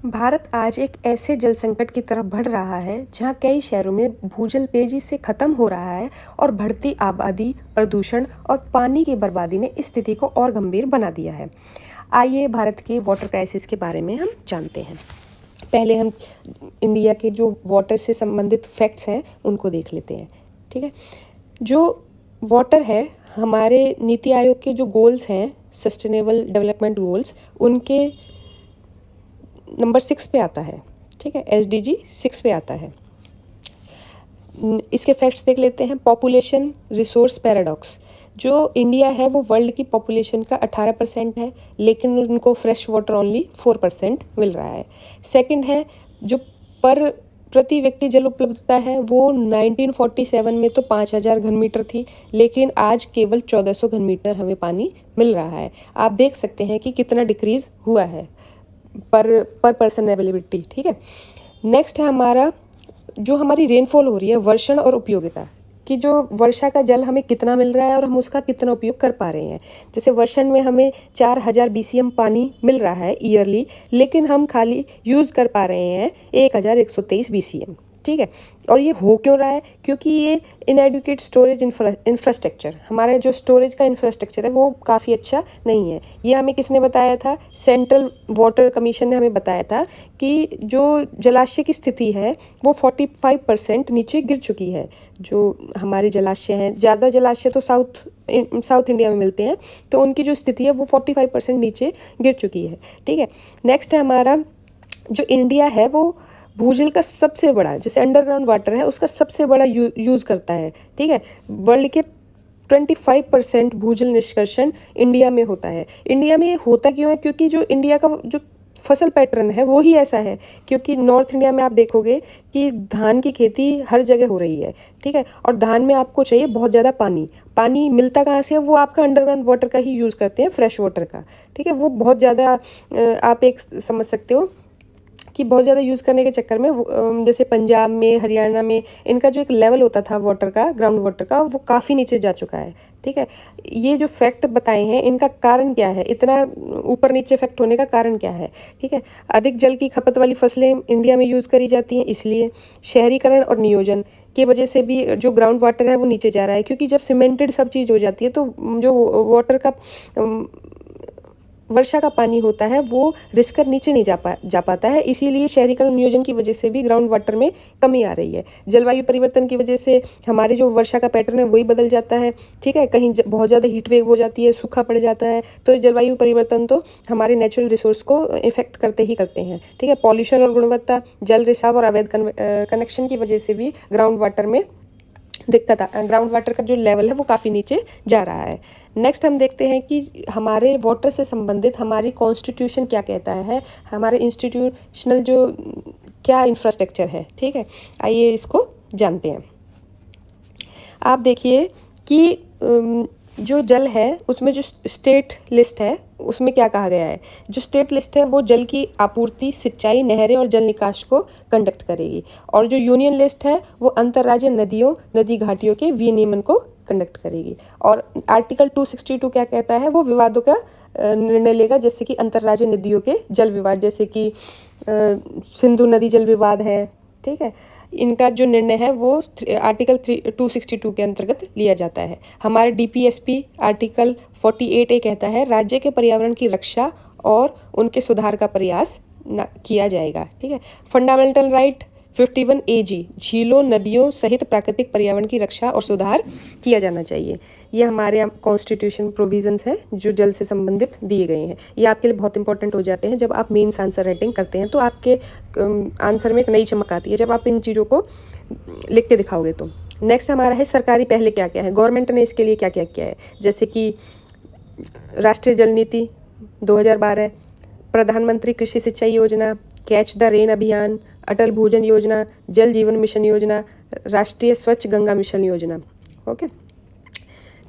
भारत आज एक ऐसे जल संकट की तरफ बढ़ रहा है जहां कई शहरों में भूजल तेजी से खत्म हो रहा है और बढ़ती आबादी, प्रदूषण और पानी की बर्बादी ने इस स्थिति को और गंभीर बना दिया है। आइए भारत के वाटर क्राइसिस के बारे में हम जानते हैं। पहले हम इंडिया के जो वाटर से संबंधित फैक्ट्स हैं उनको देख लेते हैं। ठीक है, जो वाटर है, हमारे नीति आयोग के जो गोल्स हैं, सस्टेनेबल डेवलपमेंट गोल्स, उनके नंबर 6 पे आता है। ठीक है, SDG 6 पे आता है। इसके फैक्ट्स देख लेते हैं। पॉपुलेशन रिसोर्स पैराडॉक्स, जो इंडिया है वो वर्ल्ड की पॉपुलेशन का 18% है, लेकिन उनको फ्रेश वाटर ओनली 4% मिल रहा है। सेकंड है, जो प्रति व्यक्ति जल उपलब्धता है वो 1947 में तो 5000 घन मीटर थी, लेकिन आज केवल 1400 घन मीटर हमें पानी मिल रहा है। आप देख सकते हैं कि कितना डिक्रीज हुआ है पर पर्सन अवेलेबिलिटी। ठीक है, नेक्स्ट है हमारा जो हमारी रेनफॉल हो रही है, वर्षण और उपयोगिता, कि जो वर्षा का जल हमें कितना मिल रहा है और हम उसका कितना उपयोग कर पा रहे हैं। जैसे वर्षण में हमें 4000 BCM पानी मिल रहा है ईयरली, लेकिन हम खाली यूज़ कर पा रहे हैं 1123 BCM। ठीक है, और ये हो क्यों रहा है? क्योंकि ये इनएडुकेट स्टोरेज इंफ्रास्ट्रक्चर, हमारा जो स्टोरेज का इंफ्रास्ट्रक्चर है वो काफ़ी अच्छा नहीं है। ये हमें किसने बताया था? सेंट्रल वाटर कमीशन ने हमें बताया था कि जो जलाशय की स्थिति है वो 45% नीचे गिर चुकी है। जो हमारे जलाशय हैं, ज़्यादा जलाशय तो साउथ इंडिया में मिलते हैं, तो उनकी जो स्थिति है वो 45% नीचे गिर चुकी है। ठीक है, नेक्स्ट है हमारा जो इंडिया है वो भूजल का सबसे बड़ा, जैसे अंडरग्राउंड वाटर है उसका सबसे बड़ा यूज़ करता है। ठीक है, वर्ल्ड के 25% भूजल निष्कर्षण इंडिया में होता है। इंडिया में ये होता क्यों है? क्योंकि जो इंडिया का जो फसल पैटर्न है वो ही ऐसा है। क्योंकि नॉर्थ इंडिया में आप देखोगे कि धान की खेती हर जगह हो रही है। ठीक है, और धान में आपको चाहिए बहुत ज़्यादा पानी। पानी मिलता कहाँ से है? वो आपका अंडरग्राउंड वाटर का ही यूज़ करते हैं, फ्रेश वाटर का। ठीक है, वो बहुत ज़्यादा आप एक समझ सकते हो कि बहुत ज़्यादा यूज़ करने के चक्कर में जैसे पंजाब में, हरियाणा में इनका जो एक लेवल होता था वाटर का, ग्राउंड वाटर का, वो काफ़ी नीचे जा चुका है। ठीक है, ये जो फैक्ट बताए हैं इनका कारण क्या है? इतना ऊपर नीचे फैक्ट होने का कारण क्या है? ठीक है, अधिक जल की खपत वाली फसलें इंडिया में यूज़ करी जाती हैं, इसलिए शहरीकरण और नियोजन की वजह से भी जो ग्राउंड वाटर है वो नीचे जा रहा है। क्योंकि जब सीमेंटेड सब चीज़ हो जाती है तो जो वाटर का वर्षा का पानी होता है वो रिस कर नीचे नहीं जा पाता है। इसीलिए शहरीकरण नियोजन की वजह से भी ग्राउंड वाटर में कमी आ रही है। जलवायु परिवर्तन की वजह से हमारे जो वर्षा का पैटर्न है वही बदल जाता है। ठीक है, कहीं बहुत ज़्यादा हीट वेव हो जाती है, सूखा पड़ जाता है, तो जलवायु परिवर्तन तो हमारे नेचुरल रिसोर्स को इफेक्ट करते ही करते हैं। ठीक है, पॉल्यूशन और गुणवत्ता, जल रिसाव और अवैध कनेक्शन की वजह से भी ग्राउंड वाटर में ग्राउंड वाटर का जो लेवल है वो काफ़ी नीचे जा रहा है। नेक्स्ट हम देखते हैं कि हमारे वाटर से संबंधित हमारी कॉन्स्टिट्यूशन क्या कहता है, हमारे इंस्टीट्यूशनल जो क्या इंफ्रास्ट्रक्चर है। ठीक है, आइए इसको जानते हैं। आप देखिए कि जो जल है उसमें जो स्टेट लिस्ट है उसमें क्या कहा गया है। जो स्टेट लिस्ट है वो जल की आपूर्ति, सिंचाई, नहरें और जल निकास को कंडक्ट करेगी, और जो यूनियन लिस्ट है वो अंतर्राज्यीय नदियों, नदी घाटियों के विनियमन को कंडक्ट करेगी। और आर्टिकल 262 क्या कहता है? वो विवादों का निर्णय लेगा, जैसे कि अंतर्राज्यीय नदियों के जल विवाद, जैसे कि सिंधु नदी जल विवाद है। ठीक है, इनका जो निर्णय है वो आर्टिकल 262 के अंतर्गत लिया जाता है। हमारे DPSP आर्टिकल 48A कहता है राज्य के पर्यावरण की रक्षा और उनके सुधार का प्रयास किया जाएगा। ठीक है, फंडामेंटल राइट 51AG, झीलों, नदियों सहित प्राकृतिक पर्यावरण की रक्षा और सुधार किया जाना चाहिए। ये हमारे कॉन्स्टिट्यूशन प्रोविजंस हैं जो जल से संबंधित दिए गए हैं। ये आपके लिए बहुत इंपॉर्टेंट हो जाते हैं। जब आप मेंस आंसर राइटिंग करते हैं तो आपके आंसर में एक नई चमक आती है जब आप इन चीज़ों को लिख के दिखाओगे तो। नेक्स्ट हमारा है सरकारी पहले क्या क्या है, गवर्नमेंट ने इसके लिए क्या क्या किया है। जैसे कि राष्ट्रीय जल नीति 2012, प्रधानमंत्री कृषि सिंचाई योजना, कैच द रेन अभियान, अटल भूजल योजना, जल जीवन मिशन योजना, राष्ट्रीय स्वच्छ गंगा मिशन योजना। ओके,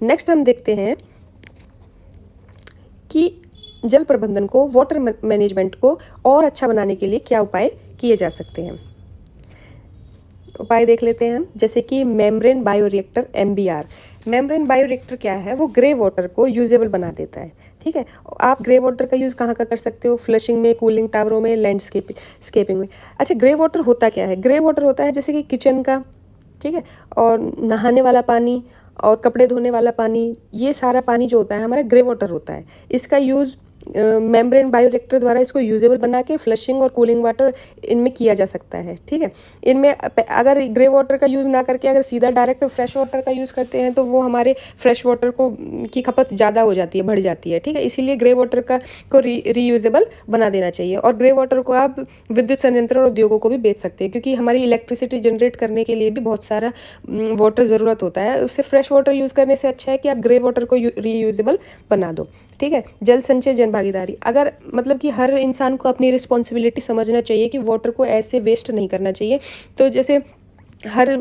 नेक्स्ट हम देखते हैं कि जल प्रबंधन को, वाटर मैनेजमेंट को और अच्छा बनाने के लिए क्या उपाय किए जा सकते हैं। उपाय देख लेते हैं हम, जैसे कि membrane bioreactor MBR। Membrane bioreactor क्या है, वो ग्रे वाटर को यूजेबल बना देता है। ठीक है, आप ग्रे वाटर का यूज़ कहाँ कर सकते हो, फ्लशिंग में, कूलिंग टावरों में, स्केपिंग में। अच्छा, ग्रे वाटर होता क्या है, ग्रे वाटर होता है जैसे कि किचन का, ठीक है, और नहाने वाला पानी और कपड़े धोने वाला पानी, ये सारा पानी जो होता है हमारा ग्रे वाटर होता है। इसका यूज़ मेम्ब्रेन बायोरिएक्टर द्वारा इसको यूजेबल बना के फ्लशिंग और कूलिंग वाटर इनमें किया जा सकता है। ठीक है, इनमें अगर ग्रे वाटर का यूज़ ना करके अगर सीधा डायरेक्ट फ्रेश वाटर का यूज़ करते हैं तो वो हमारे फ्रेश वाटर को की खपत ज़्यादा हो जाती है, बढ़ जाती है। ठीक है, इसीलिए ग्रे वाटर को रीयूजेबल बना देना चाहिए। और ग्रे वाटर को आप विद्युत संयंत्र और उद्योगों को भी बेच सकते हैं, क्योंकि हमारी इलेक्ट्रिसिटी जनरेट करने के लिए भी बहुत सारा वाटर ज़रूरत होता है। उससे फ्रेश वाटर यूज़ करने से अच्छा है कि आप ग्रे वाटर को रीयूजेबल बना दो। ठीक है, जल संचय जन भागीदारी, अगर मतलब कि हर इंसान को अपनी रिस्पॉन्सिबिलिटी समझना चाहिए कि वाटर को ऐसे वेस्ट नहीं करना चाहिए। तो जैसे हर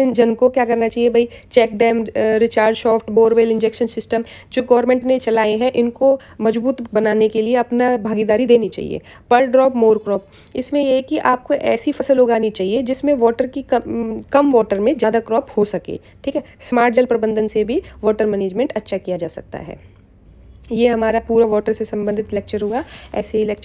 जन को क्या करना चाहिए भाई, check dam, recharge shaft, borewell, injection system जो गवर्नमेंट ने चलाए हैं, इनको मजबूत बनाने के लिए अपना भागीदारी देनी चाहिए। पर ड्रॉप मोर क्रॉप, इसमें यह है कि आपको ऐसी फसल उगानी चाहिए जिसमें वाटर की कम वाटर में ज़्यादा क्रॉप हो सके। ठीक है, स्मार्ट जल प्रबंधन से भी वाटर मैनेजमेंट अच्छा किया जा सकता है। ये हमारा पूरा वाटर से संबंधित लेक्चर हुआ। ऐसे ही लेक्चर